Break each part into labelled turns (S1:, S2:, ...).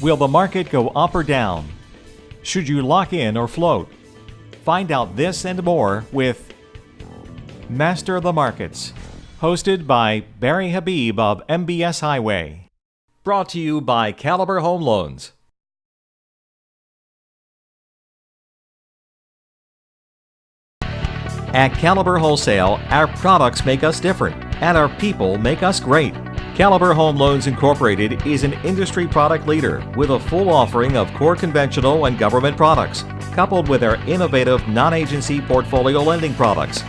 S1: Will the market go up or down? Should you lock in or float? Find out this and more with Master of the Markets, hosted by Barry Habib of MBS Highway. Brought to you by Caliber Home Loans. At Caliber Wholesale, our products make us different, and our people make us great. Caliber Home Loans Incorporated is an industry product leader with a full offering of core conventional and government products, coupled with our innovative non-agency portfolio lending products.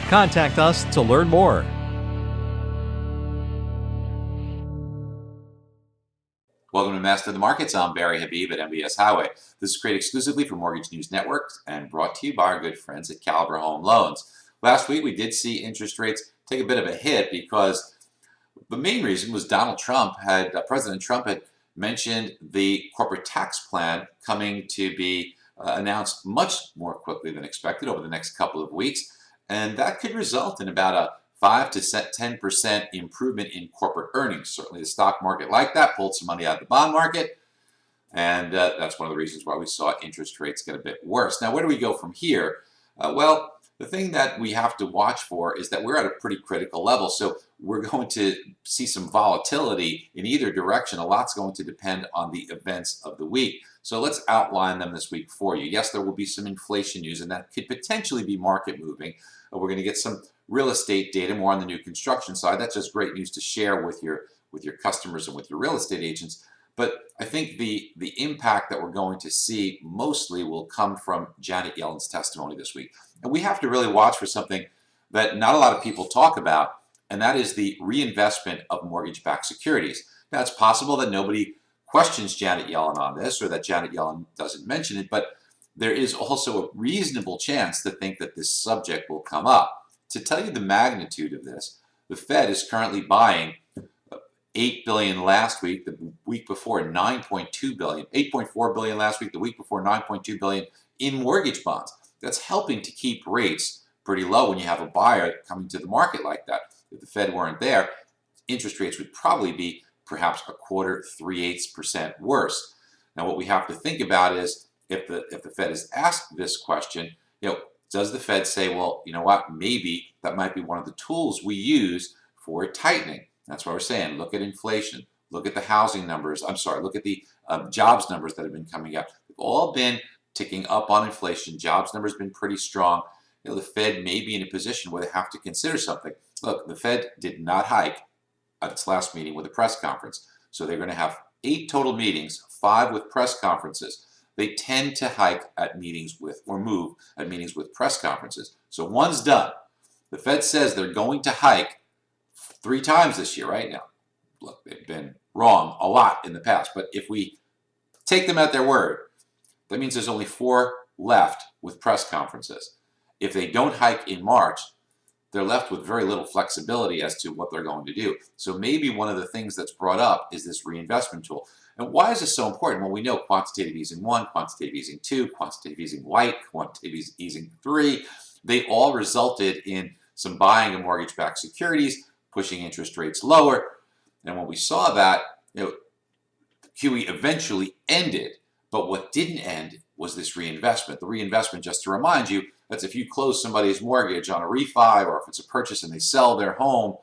S1: Contact us to learn more.
S2: Welcome to Master of the Markets. I'm Barry Habib at MBS Highway. This is created exclusively for Mortgage News Network and brought to you by our good friends at Caliber Home Loans. Last week we did see interest rates take a bit of a hit because the main reason was President Trump had mentioned the corporate tax plan coming to be announced much more quickly than expected over the next couple of weeks, and that could result in about a 5 to 10% improvement in corporate earnings. Certainly the stock market liked that, pulled some money out of the bond market, and that's one of the reasons why we saw interest rates get a bit worse. Now, where do we go from here? Well, the thing that we have to watch for is that we're at a pretty critical level, so we're going to see some volatility in either direction. A lot's going to depend on the events of the week. So let's outline them this week for you. Yes, there will be some inflation news, and that could potentially be market moving. We're going to get some real estate data, more on the new construction side. That's just great news to share with your customers and with your real estate agents. But I think the impact that we're going to see mostly will come from Janet Yellen's testimony this week. And we have to really watch for something that not a lot of people talk about, and that is the reinvestment of mortgage-backed securities. Now, it's possible that nobody questions Janet Yellen on this, or that Janet Yellen doesn't mention it, but there is also a reasonable chance to think that this subject will come up. To tell you the magnitude of this, the Fed is currently buying $8 billion last week, the week before $9.2 billion, $8.4 billion last week, the week before $9.2 billion in mortgage bonds. That's helping to keep rates pretty low when you have a buyer coming to the market like that. If the Fed weren't there, interest rates would probably be perhaps a quarter, 3/8% worse. Now, what we have to think about is if the Fed is asked this question, does the Fed say, well, you know what, maybe that might be one of the tools we use for tightening? That's what we're saying. Look at inflation. Look at the housing numbers. Look at the jobs numbers that have been coming out. They've all been ticking up on inflation. Jobs numbers have been pretty strong. The Fed may be in a position where they have to consider something. Look, the Fed did not hike at its last meeting with a press conference. So they're going to have 8 total meetings, 5 with press conferences. They tend to hike at meetings with, or move at meetings with press conferences. So one's done. The Fed says they're going to hike 3 times this year, right? Now, look, they've been wrong a lot in the past, but if we take them at their word, that means there's only 4 left with press conferences. If they don't hike in March, they're left with very little flexibility as to what they're going to do. So maybe one of the things that's brought up is this reinvestment tool. And why is this so important? Well, we know quantitative easing 1, quantitative easing 2, quantitative easing light, quantitative easing 3. They all resulted in some buying of mortgage-backed securities, pushing interest rates lower. And when we saw that, QE eventually ended. But what didn't end was this reinvestment. The reinvestment, just to remind you, that's if you close somebody's mortgage on a refi, or if it's a purchase and they sell their home,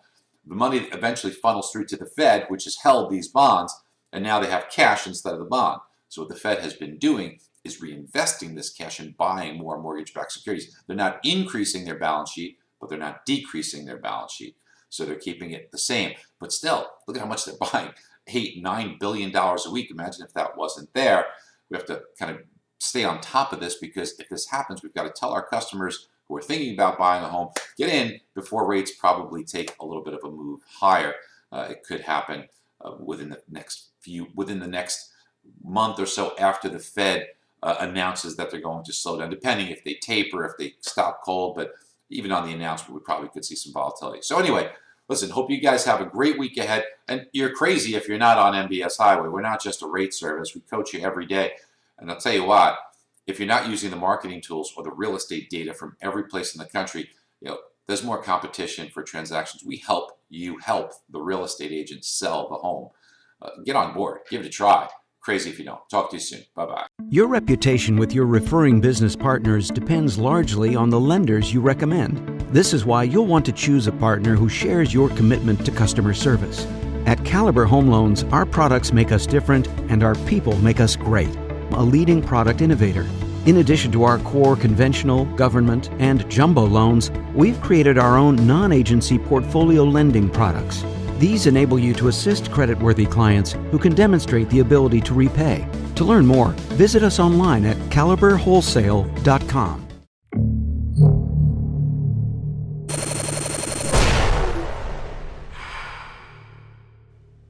S2: the money eventually funnels through to the Fed, which has held these bonds, and now they have cash instead of the bond. So what the Fed has been doing is reinvesting this cash and buying more mortgage-backed securities. They're not increasing their balance sheet, but they're not decreasing their balance sheet. So they're keeping it the same. But still, look at how much they're buying. $8-9 billion a week. Imagine if that wasn't there. We have to kind of stay on top of this, because if this happens, we've got to tell our customers who are thinking about buying a home, get in before rates probably take a little bit of a move higher. It could happen within the next month or so after the Fed announces that they're going to slow down, depending if they taper, if they stop cold. But even on the announcement, we probably could see some volatility. So anyway, listen, hope you guys have a great week ahead. And you're crazy if you're not on MBS Highway. We're not just a rate service. We coach you every day. And I'll tell you what, if you're not using the marketing tools or the real estate data from every place in the country, there's more competition for transactions. We help you help the real estate agent sell the home. Get on board. Give it a try. Crazy if you don't. Talk to you soon. Bye-bye.
S3: Your reputation with your referring business partners depends largely on the lenders you recommend. This is why you'll want to choose a partner who shares your commitment to customer service. At Caliber Home Loans, our products make us different and our people make us great. A leading product innovator. In addition to our core conventional, government, and jumbo loans, we've created our own non-agency portfolio lending products. These enable you to assist creditworthy clients who can demonstrate the ability to repay. To learn more, visit us online at caliberwholesale.com.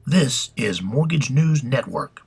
S4: This is Mortgage News Network.